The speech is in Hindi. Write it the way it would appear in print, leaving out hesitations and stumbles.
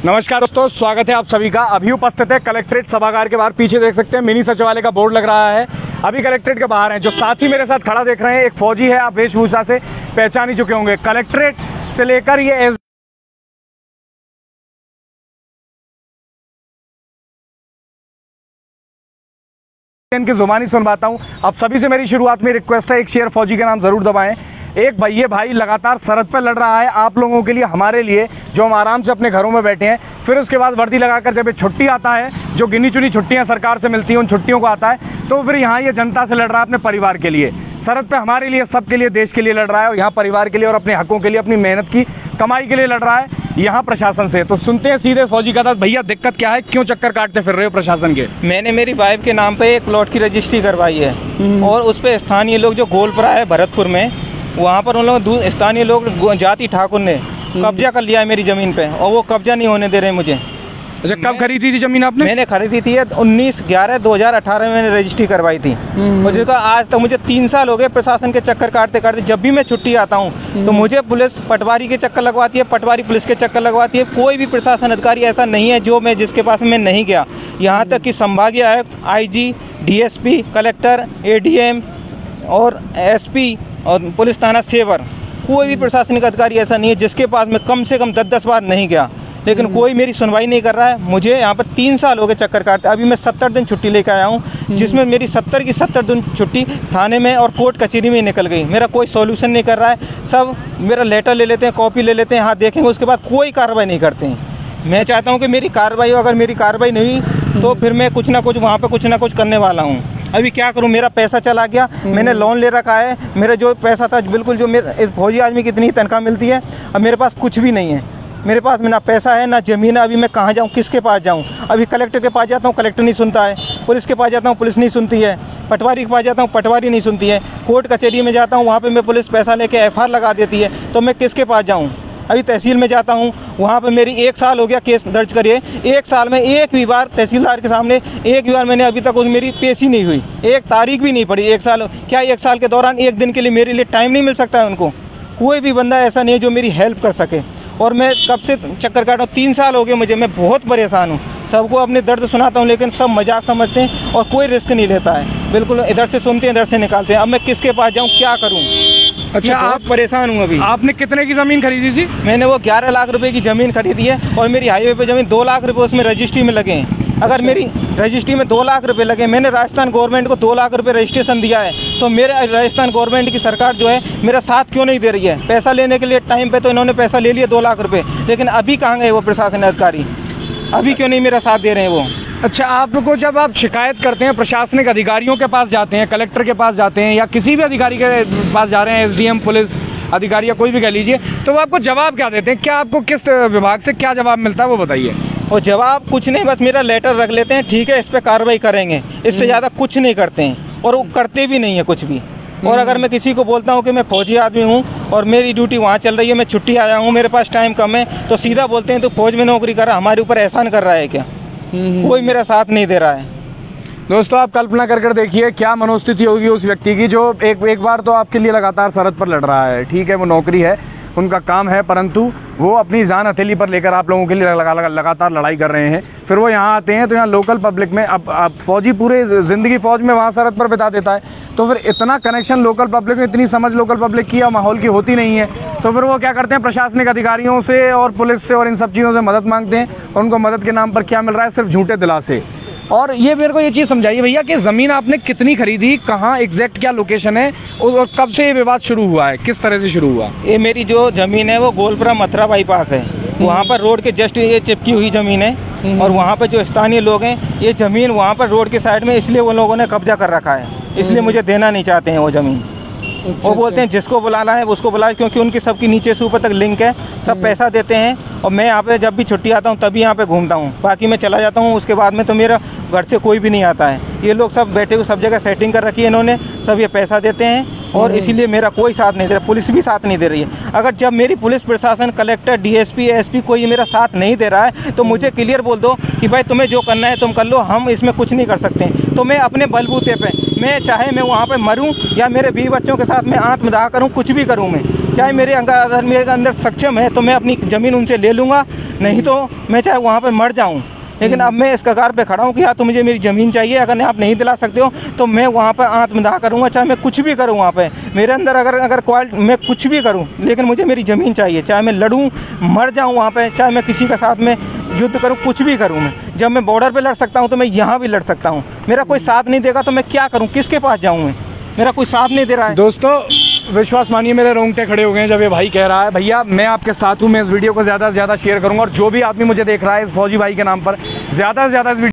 नमस्कार दोस्तों, स्वागत है आप सभी का। अभी उपस्थित है कलेक्ट्रेट सभागार के बाहर। पीछे देख सकते हैं मिनी सचिवालय का बोर्ड लग रहा है। अभी कलेक्ट्रेट के बाहर है। जो साथी मेरे साथ खड़ा देख रहे हैं, एक फौजी है। आप वेशभूषा से पहचान ही चुके होंगे। कलेक्ट्रेट से लेकर ये की जुबानी सुनवाता हूं। अब सभी से मेरी शुरुआत में रिक्वेस्ट है, एक शेयर फौजी का नाम जरूर दबाएं। एक भैया भाई लगातार सरहद पर लड़ रहा है आप लोगों के लिए, हमारे लिए, जो हम आराम से अपने घरों में बैठे हैं। फिर उसके बाद वर्दी लगाकर जब ये छुट्टी आता है, जो गिनी चुनी छुट्टियां सरकार से मिलती हैं, उन छुट्टियों को आता है, तो फिर यहाँ ये जनता से लड़ रहा है अपने परिवार के लिए। सरहद पे हमारे लिए, सबके लिए, देश के लिए लड़ रहा है, और यहाँ परिवार के लिए और अपने हकों के लिए, अपनी मेहनत की कमाई के लिए लड़ रहा है यहाँ प्रशासन से। तो सुनते हैं सीधे फौजी का था। भैया दिक्कत क्या है, क्यों चक्कर काटते फिर रहे हो प्रशासन के? मैंने मेरी वाइफ के नाम पे एक प्लॉट की रजिस्ट्री करवाई है, और उस पे स्थानीय लोग जो गोलपरा है भरतपुर में, वहाँ पर उन लोग स्थानीय लोग जाति ठाकुर ने कब्जा कर लिया है मेरी जमीन पे, और वो कब्जा नहीं होने दे रहे मुझे। अच्छा, कब खरीदी थी जमीन आपने? मैंने खरीदी थी 19/11/2018 में मैंने रजिस्ट्री करवाई थी। मुझे तो आज तक मुझे 3 साल हो गए प्रशासन के चक्कर काटते काटते। जब भी मैं छुट्टी आता हूँ तो मुझे पुलिस पटवारी के चक्कर लगवाती है, पटवारी पुलिस के चक्कर लगवाती है। कोई भी प्रशासन अधिकारी ऐसा नहीं है जो जिसके पास मैं नहीं गया। यहाँ तक कि संभागीय आयुक्त, IG, DSP, कलेक्टर, ADM और SP और पुलिस थाना सेवर, कोई भी प्रशासनिक अधिकारी ऐसा नहीं है जिसके पास मैं कम से कम 10-10 बार नहीं गया, लेकिन कोई मेरी सुनवाई नहीं कर रहा है। मुझे यहाँ पर 3 साल हो गए चक्कर काटते। अभी मैं 70 दिन छुट्टी लेकर आया हूँ, जिसमें मेरी 70 की 70 दिन छुट्टी थाने में और कोर्ट कचहरी में निकल गई। मेरा कोई सॉल्यूशन नहीं कर रहा है। सब मेरा लेटर ले लेते हैं, कॉपी ले लेते हैं, हाँ देखेंगे, उसके बाद कोई कार्रवाई नहीं करते हैं। मैं चाहता हूँ कि मेरी कार्रवाई हो। अगर मेरी कार्रवाई नहीं हुई तो फिर मैं कुछ ना कुछ वहाँ पर कुछ ना कुछ करने वाला हूँ। अभी क्या करूं, मेरा पैसा चला गया, मैंने लोन ले रखा है। मेरा जो पैसा था बिल्कुल, जो मेरे फौजी आदमी की इतनी तनख्वाह मिलती है, अब मेरे पास कुछ भी नहीं है। मेरे पास ना पैसा है ना ज़मीन है। अभी मैं कहाँ जाऊँ, किसके पास जाऊँ? अभी कलेक्टर के पास जाता हूँ, कलेक्टर नहीं सुनता है। पुलिस के पास जाता हूँ, पुलिस नहीं सुनती है। पटवारी के पास जाता हूँ, पटवारी नहीं सुनती है। कोर्ट कचहरी में जाता हूँ, वहाँ पर मैं पुलिस पैसा लेके FIR लगा देती है। तो मैं किसके पास जाऊँ? अभी तहसील में जाता हूँ, वहाँ पे मेरी 1 साल हो गया केस दर्ज करिए। 1 साल में एक भी बार तहसीलदार के सामने, एक भी बार मैंने अभी तक मेरी पेश ही नहीं हुई, एक तारीख भी नहीं पड़ी। 1 साल क्या, 1 साल के दौरान एक दिन के लिए मेरे लिए टाइम नहीं मिल सकता है उनको? कोई भी बंदा ऐसा नहीं है जो मेरी हेल्प कर सके। और मैं कब से चक्कर काट रहा हूँ, 3 साल हो गए मुझे। मैं बहुत परेशान हूँ। सबको अपने दर्द सुनाता हूँ, लेकिन सब मजाक समझते हैं और कोई रिस्क नहीं लेता है। बिल्कुल इधर से सुनते हैं, इधर से निकालते हैं। अब मैं किसके पास जाऊँ, क्या करूँ? अच्छा, आप परेशान हूँ। अभी आपने कितने की जमीन खरीदी थी? मैंने वो 11 लाख रुपए की जमीन खरीदी है, और मेरी हाईवे पे जमीन 2 लाख रुपए उसमें रजिस्ट्री में लगे हैं। अगर मेरी रजिस्ट्री में 2 लाख रुपए लगे, मैंने राजस्थान गवर्नमेंट को 2 लाख रुपए रजिस्ट्रेशन दिया है, तो मेरे राजस्थान गवर्नमेंट की सरकार जो है मेरा साथ क्यों नहीं दे रही है? पैसा लेने के लिए टाइम पे तो इन्होंने पैसा ले लिया 2 लाख रुपए, लेकिन अभी कहाँ गए वो प्रशासन अधिकारी? अभी क्यों नहीं मेरा साथ दे रहे हैं वो? अच्छा, आपको जब आप शिकायत करते हैं, प्रशासनिक अधिकारियों के पास जाते हैं, कलेक्टर के पास जाते हैं, या किसी भी अधिकारी के पास जा रहे हैं, SDM पुलिस अधिकारी या कोई भी कह लीजिए, तो वो आपको जवाब क्या देते हैं? क्या आपको किस विभाग से क्या जवाब मिलता है, वो बताइए। और जवाब कुछ नहीं, बस मेरा लेटर रख लेते हैं, ठीक है इस पर कार्रवाई करेंगे, इससे ज़्यादा कुछ नहीं करते हैं, और वो करते भी नहीं है कुछ भी। और अगर मैं किसी को बोलता हूँ कि मैं फौजी आदमी हूँ और मेरी ड्यूटी वहाँ चल रही है, मैं छुट्टी आया हूँ, मेरे पास टाइम कम है, तो सीधा बोलते हैं तो फौज में नौकरी कर रहा, हमारे ऊपर एहसान कर रहा है क्या? कोई मेरा साथ नहीं दे रहा है। दोस्तों, आप कल्पना कर देखिए क्या मनोस्थिति होगी उस व्यक्ति की, जो एक बार तो आपके लिए लगातार सरहद पर लड़ रहा है। ठीक है, वो नौकरी है, उनका काम है, परंतु वो अपनी जान हथेली पर लेकर आप लोगों के लिए लगातार लड़ाई कर रहे हैं। फिर वो यहाँ आते हैं तो यहाँ लोकल पब्लिक में, अब फौजी पूरे जिंदगी फौज में वहाँ सरहद पर बिता देता है, तो फिर इतना कनेक्शन लोकल पब्लिक में, इतनी समझ लोकल पब्लिक की या माहौल की होती नहीं है। तो फिर वो क्या करते हैं, प्रशासनिक अधिकारियों से और पुलिस से और इन सब चीज़ों से मदद मांगते हैं, और उनको मदद के नाम पर क्या मिल रहा है? सिर्फ झूठे दिलासे। और ये मेरे को ये चीज़ समझाइए भैया कि ज़मीन आपने कितनी खरीदी, कहाँ एग्जैक्ट क्या लोकेशन है, और कब से ये विवाद शुरू हुआ है, किस तरह से शुरू हुआ? ये मेरी जो ज़मीन है वो गोलपरा मथुरा बाईपास है, वहाँ पर रोड के जस्ट ये चिपकी हुई ज़मीन है। और वहाँ पर जो स्थानीय लोग हैं, ये ज़मीन वहाँ पर रोड के साइड में, इसलिए वो लोगों ने कब्जा कर रखा है, इसलिए मुझे देना नहीं चाहते हैं वो ज़मीन। वो बोलते हैं जिसको बुलाना है उसको बुलाए, क्योंकि उनकी सबकी नीचे से ऊपर तक लिंक है, सब पैसा देते हैं। और मैं यहाँ पे जब भी छुट्टी आता हूँ तभी यहाँ पे घूमता हूँ, बाकी मैं चला जाता हूँ। उसके बाद में तो मेरा घर से कोई भी नहीं आता है। ये लोग सब बैठे हुए, सब जगह सेटिंग कर रखी है इन्होंने, सब ये पैसा देते हैं, और इसीलिए मेरा कोई साथ नहीं दे रहा, पुलिस भी साथ नहीं दे रही है। अगर जब मेरी पुलिस प्रशासन, कलेक्टर, DSP, SP कोई मेरा साथ नहीं दे रहा है, तो मुझे क्लियर बोल दो कि भाई तुम्हें जो करना है तुम कर लो, हम इसमें कुछ नहीं कर सकते। तो मैं अपने बलबूते पे, मैं चाहे मैं वहाँ पे मरूं या मेरे 20 बच्चों के साथ मैं आत्मदाह करूं, कुछ भी करूं मैं, चाहे मेरे अंदर सक्षम है तो मैं अपनी ज़मीन उनसे ले लूँगा, नहीं तो मैं चाहे वहाँ पर मर जाऊँ, लेकिन अब मैं इस कगार पे खड़ा हूँ कि या तो मुझे मेरी ज़मीन चाहिए, अगर आप नहीं दिला सकते हो तो मैं वहाँ पर आत्मदाह करूँगा, चाहे मैं कुछ भी करूँ वहाँ पे, मेरे अंदर अगर मैं कुछ भी करूँ, लेकिन मुझे मेरी ज़मीन चाहिए, चाहे मैं लड़ूँ, मर जाऊँ वहाँ पे, चाहे मैं किसी के साथ में युद्ध करूँ, कुछ भी करूँ। मैं जब मैं बॉर्डर पे लड़ सकता हूँ तो मैं यहाँ भी लड़ सकता हूँ। मेरा कोई साथ नहीं देगा तो मैं क्या करूँ, किसके पास जाऊँ? मैं, मेरा कोई साथ नहीं दे रहा है। दोस्तों विश्वास मानिए मेरे रोंगटे खड़े हो गए हैं जब ये भाई कह रहा है भैया मैं आपके साथ हूँ, मैं इस वीडियो को ज़्यादा से ज़्यादा शेयर करूँगा, और जो भी आदमी मुझे देख रहा है इस फौजी भाई के नाम पर ज़्यादा से ज़्यादा इस